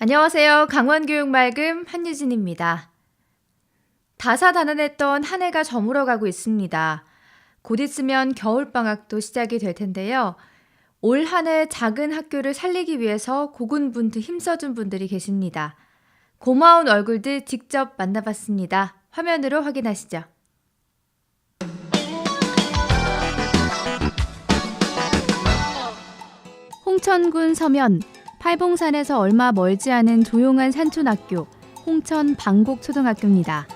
안녕하세요. 강원교육말금 한유진입니다. 다사다난했던 한 해가 저물어가고 있습니다. 곧 있으면 겨울방학도 시작이 될 텐데요. 올 한 해 작은 학교를 살리기 위해서 고군분투 힘써준 분들이 계십니다. 고마운 얼굴들 직접 만나봤습니다. 화면으로 확인하시죠. 홍천군 서면, 팔봉산에서 얼마 멀지 않은 조용한 산촌학교, 홍천 방곡초등학교입니다.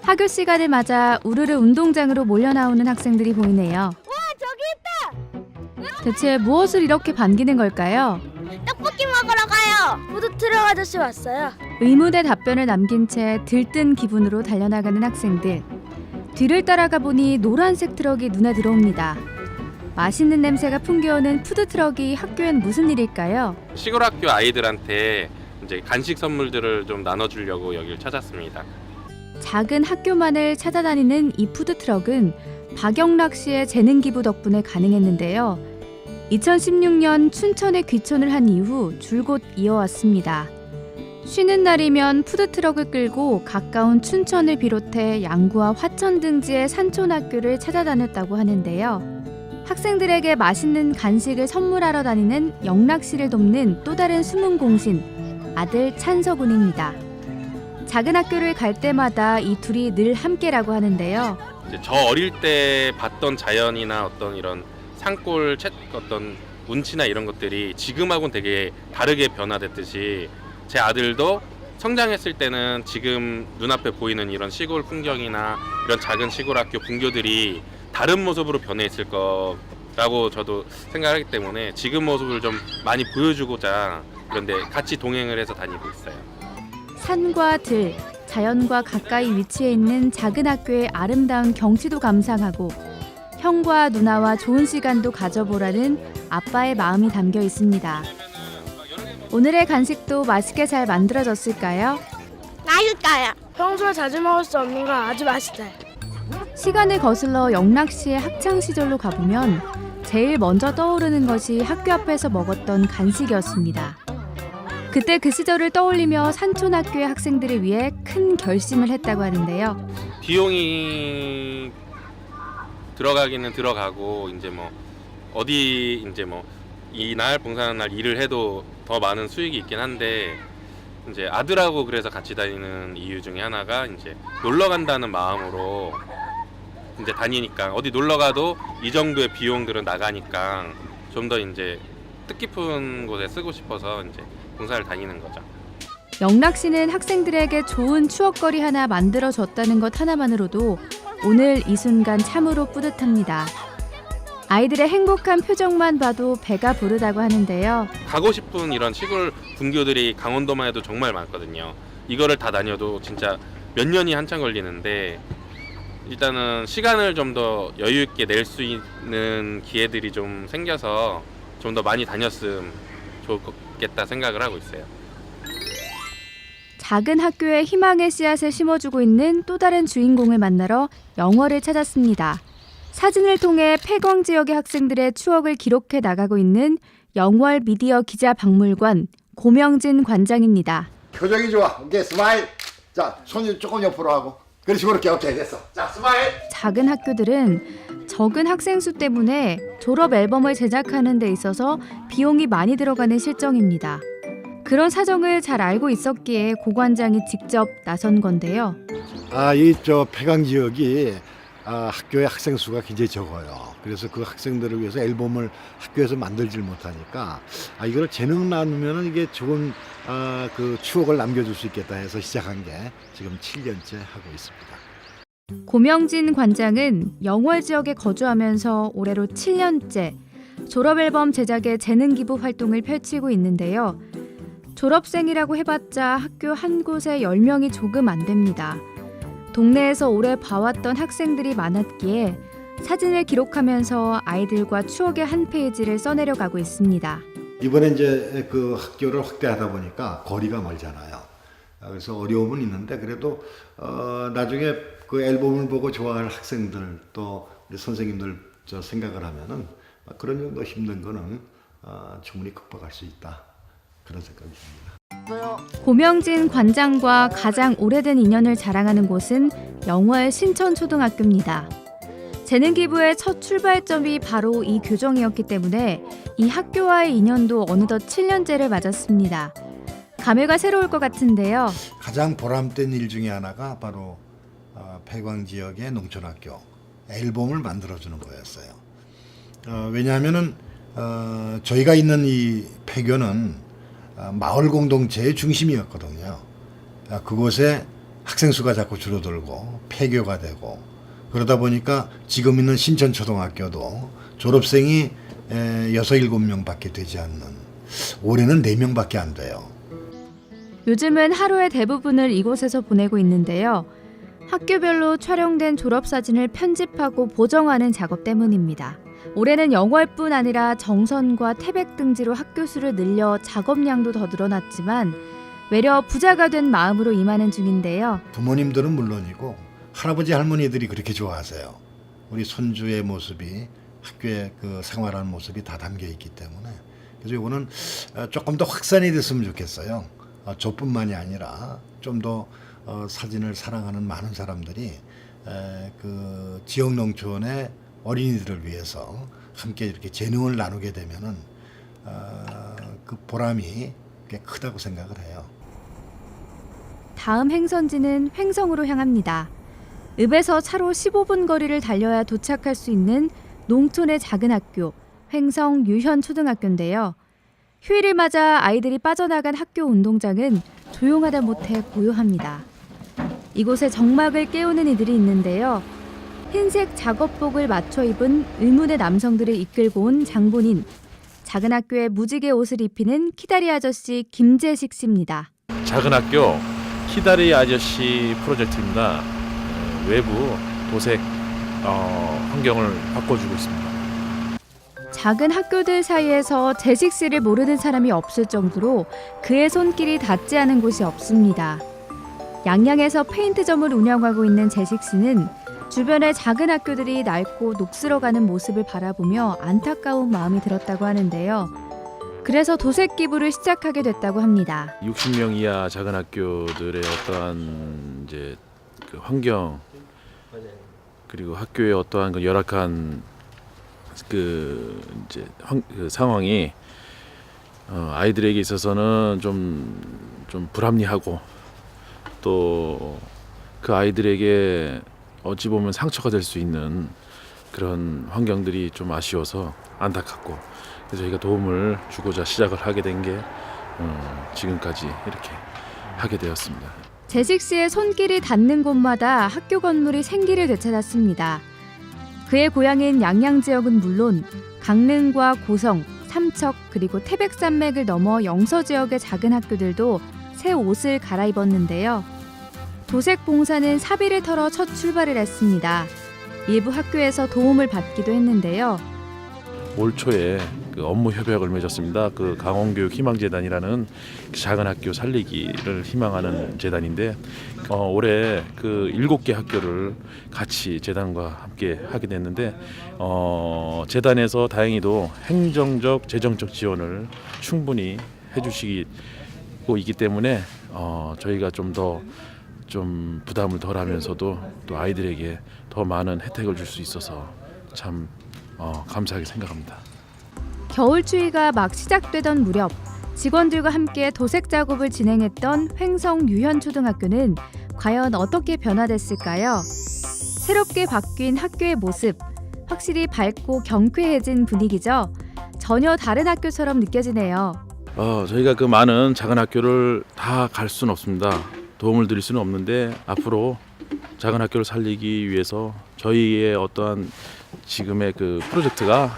학교 시간을 맞아 우르르 운동장으로 몰려나오는 학생들이 보이네요. 와, 저기 있다! 대체 무엇을 이렇게 반기는 걸까요? 떡볶이 먹으러 가요! 푸드트럭 아저씨 왔어요. 의문의 답변을 남긴 채 들뜬 기분으로 달려나가는 학생들. 뒤를 따라가 보니 노란색 트럭이 눈에 들어옵니다. 맛있는 냄새가 풍겨오는 푸드트럭이 학교엔 무슨 일일까요? 시골 학교 아이들한테 이제 간식 선물들을 좀 나눠주려고 여기를 찾았습니다. 작은 학교만을 찾아다니는 이 푸드트럭은 박영락 씨의 재능 기부 덕분에 가능했는데요. 2016년 춘천에 귀촌을 한 이후 줄곧 이어왔습니다. 쉬는 날이면 푸드트럭을 끌고 가까운 춘천을 비롯해 양구와 화천 등지의 산촌학교를 찾아다녔다고 하는데요. 학생들에게 맛있는 간식을 선물하러 다니는 영락 씨를 돕는 또 다른 숨은 공신, 아들 찬서군입니다. 작은 학교를 갈 때마다 이 둘이 늘 함께라고 하는데요. 이제 저 어릴 때 봤던 자연이나 어떤 이런 산골 어떤 운치나 이런 것들이 지금하고는 되게 다르게 변화됐듯이 제 아들도 성장했을 때는 지금 눈앞에 보이는 이런 시골 풍경이나 이런 작은 시골 학교 분교들이 다른 모습으로 변해 있을 거라고 저도 생각하기 때문에 지금 모습을 좀 많이 보여주고자 그런데 같이 동행을 해서 다니고 있어요. 산과 들, 자연과 가까이 위치해 있는 작은 학교의 아름다운 경치도 감상하고 형과 누나와 좋은 시간도 가져보라는 아빠의 마음이 담겨 있습니다. 오늘의 간식도 맛있게 잘 만들어졌을까요? 맛있어요. 평소에 자주 먹을 수 없는 거 아주 맛있어요. 시간을 거슬러 영락 씨의 학창 시절로 가보면 제일 먼저 떠오르는 것이 학교 앞에서 먹었던 간식이었습니다. 그때 그 시절을 떠올리며 산촌학교의 학생들을 위해 큰 결심을 했다고 하는데요. 비용이 들어가기는 들어가고 이제 뭐 어디 이제 뭐 이날 봉사하는 날 일을 해도 더 많은 수익이 있긴 한데 이제 아들하고 그래서 같이 다니는 이유 중에 하나가 이제 놀러 간다는 마음으로 이제 다니니까 어디 놀러 가도 이 정도의 비용들은 나가니까 좀 더 이제 뜻깊은 곳에 쓰고 싶어서 이제 봉사를 다니는 거죠. 영락 씨는 학생들에게 좋은 추억거리 하나 만들어줬다는 것 하나만으로도 오늘 이 순간 참으로 뿌듯합니다. 아이들의 행복한 표정만 봐도 배가 부르다고 하는데요. 가고 싶은 이런 시골 분교들이 강원도만 해도 정말 많거든요. 이거를 다 다녀도 진짜 몇 년이 한참 걸리는데 일단은 시간을 좀 더 여유 있게 낼 수 있는 기회들이 좀 생겨서 좀 더 많이 다녔으면 좋겠다 생각을 하고 있어요. 작은 학교에 희망의 씨앗을 심어주고 있는 또 다른 주인공을 만나러 영월을 찾았습니다. 사진을 통해 폐광 지역의 학생들의 추억을 기록해 나가고 있는 영월 미디어 기자박물관 고명진 관장입니다. 표정이 좋아. 오케이, 스마일. 자, 손이 조금 옆으로 하고. 그렇지, 그렇게. 오케이, 됐어. 자, 스마일. 작은 학교들은 적은 학생 수 때문에 졸업 앨범을 제작하는 데 있어서 비용이 많이 들어가는 실정입니다. 그런 사정을 잘 알고 있었기에 고 관장이 직접 나선 건데요. 이 폐광 지역이 학교의 학생 수가 굉장히 적어요. 그래서 그 학생들을 위해서 앨범을 학교에서 만들질 못하니까 이걸 재능 나누면 이게 좋은 그 추억을 남겨줄 수 있겠다 해서 시작한 게 지금 7년째 하고 있습니다. 고명진 관장은 영월 지역에 거주하면서 올해로 7년째 졸업 앨범 제작의 재능 기부 활동을 펼치고 있는데요. 졸업생이라고 해봤자 학교 한 곳에 10명이 조금 안 됩니다. 동네에서 오래 봐왔던 학생들이 많았기에 사진을 기록하면서 아이들과 추억의 한 페이지를 써내려 가고 있습니다. 이번에 이제 그 학교를 확대하다 보니까 거리가 멀잖아요. 그래서 어려움은 있는데 그래도 나중에 그 앨범을 보고 좋아할 학생들 또 우리 선생님들 생각을 하면은 그런 정도 힘든 거는 충분히 극복할 수 있다. 그런 생각이 듭니다. 고명진 관장과 가장 오래된 인연을 자랑하는 곳은 영월 신천초등학교입니다. 재능 기부의 첫 출발점이 바로 이 교정이었기 때문에 이 학교와의 인연도 어느덧 7년째를 맞았습니다. 감회가 새로울 것 같은데요. 가장 보람된 일 중에 하나가 바로 폐광 지역의 농촌학교 앨범을 만들어주는 거였어요. 왜냐하면은 저희가 있는 이 폐교는 마을 공동체의 중심이었거든요. 그곳에 학생 수가 자꾸 줄어들고 폐교가 되고 그러다 보니까 지금 있는 신천초등학교도 졸업생이 6, 7명밖에 되지 않는, 올해는 4명밖에 안 돼요. 요즘은 하루의 대부분을 이곳에서 보내고 있는데요. 학교별로 촬영된 졸업사진을 편집하고 보정하는 작업 때문입니다. 올해는 영월뿐 아니라 정선과 태백 등지로 학교 수를 늘려 작업량도 더 늘어났지만 외려 부자가 된 마음으로 임하는 중인데요. 부모님들은 물론이고 할아버지 할머니들이 그렇게 좋아하세요. 우리 손주의 모습이 학교에 그 생활하는 모습이 다 담겨 있기 때문에. 그래서 이거는 조금 더 확산이 됐으면 좋겠어요. 저뿐만이 아니라 좀 더 사진을 사랑하는 많은 사람들이 그 지역 농촌의 어린이들을 위해서 함께 이렇게 재능을 나누게 되면은 그 보람이 꽤 크다고 생각을 해요. 다음 행선지는 횡성으로 향합니다. 읍에서 차로 15분 거리를 달려야 도착할 수 있는 농촌의 작은 학교, 횡성 유현초등학교인데요. 휴일을 맞아 아이들이 빠져나간 학교 운동장은 조용하다 못해 고요합니다. 이곳에 정막을 깨우는 이들이 있는데요. 흰색 작업복을 맞춰 입은 의문의 남성들을 이끌고 온 장본인, 작은 학교에 무지개 옷을 입히는 키다리 아저씨 김재식 씨입니다. 작은 학교 키다리 아저씨 프로젝트입니다. 외부 도색 환경을 바꿔주고 있습니다. 작은 학교들 사이에서 재식 씨를 모르는 사람이 없을 정도로 그의 손길이 닿지 않은 곳이 없습니다. 양양에서 페인트점을 운영하고 있는 재식 씨는 주변의 작은 학교들이 낡고 녹슬어가는 모습을 바라보며 안타까운 마음이 들었다고 하는데요. 그래서 도색 기부를 시작하게 됐다고 합니다. 60명 이하 작은 학교들의 어떠한 이제 그 환경 그리고 학교의 어떠한 그 열악한 그 상황이 아이들에게 있어서는 좀 불합리하고 또 그 아이들에게 어찌 보면 상처가 될 수 있는 그런 환경들이 좀 아쉬워서 안타깝고 그래서 저희가 도움을 주고자 시작을 하게 된 게 지금까지 이렇게 하게 되었습니다. 재식 씨의 손길이 닿는 곳마다 학교 건물이 생기를 되찾았습니다. 그의 고향인 양양 지역은 물론 강릉과 고성, 삼척 그리고 태백산맥을 넘어 영서 지역의 작은 학교들도 새 옷을 갈아입었는데요. 도색 봉사는 사비를 털어 첫 출발을 했습니다. 일부 학교에서 도움을 받기도 했는데요. 올 초에 그 업무 협약을 맺었습니다. 그 강원교육 희망재단이라는 작은 학교 살리기를 희망하는 재단인데 올해 그 7개 학교를 같이 재단과 함께 하게 됐는데 재단에서 다행히도 행정적, 재정적 지원을 충분히 해주시고 있기 때문에 저희가 좀 더 부담을 덜하면서도 또 아이들에게 더 많은 혜택을 줄 수 있어서 참 감사하게 생각합니다. 겨울 추위가 막 시작되던 무렵 직원들과 함께 도색 작업을 진행했던 횡성 유현초등학교는 과연 어떻게 변화됐을까요? 새롭게 바뀐 학교의 모습, 확실히 밝고 경쾌해진 분위기죠. 전혀 다른 학교처럼 느껴지네요. 저희가 그 많은 작은 학교를 다 갈 수는 없습니다. 도움을 드릴 수는 없는데 앞으로 작은 학교를 살리기 위해서 저희의 어떠한 지금의 그 프로젝트가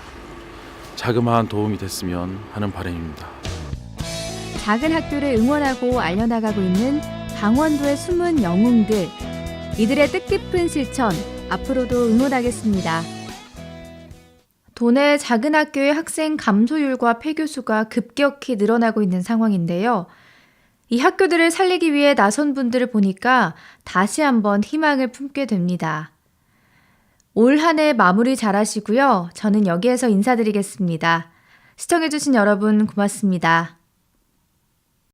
자그마한 도움이 됐으면 하는 바람입니다. 작은 학교를 응원하고 알려나가고 있는 강원도의 숨은 영웅들, 이들의 뜻깊은 실천 앞으로도 응원하겠습니다. 도내 작은 학교의 학생 감소율과 폐교 수가 급격히 늘어나고 있는 상황인데요. 이 학교들을 살리기 위해 나선 분들을 보니까 다시 한번 희망을 품게 됩니다. 올 한 해 마무리 잘하시고요. 저는 여기에서 인사드리겠습니다. 시청해주신 여러분 고맙습니다.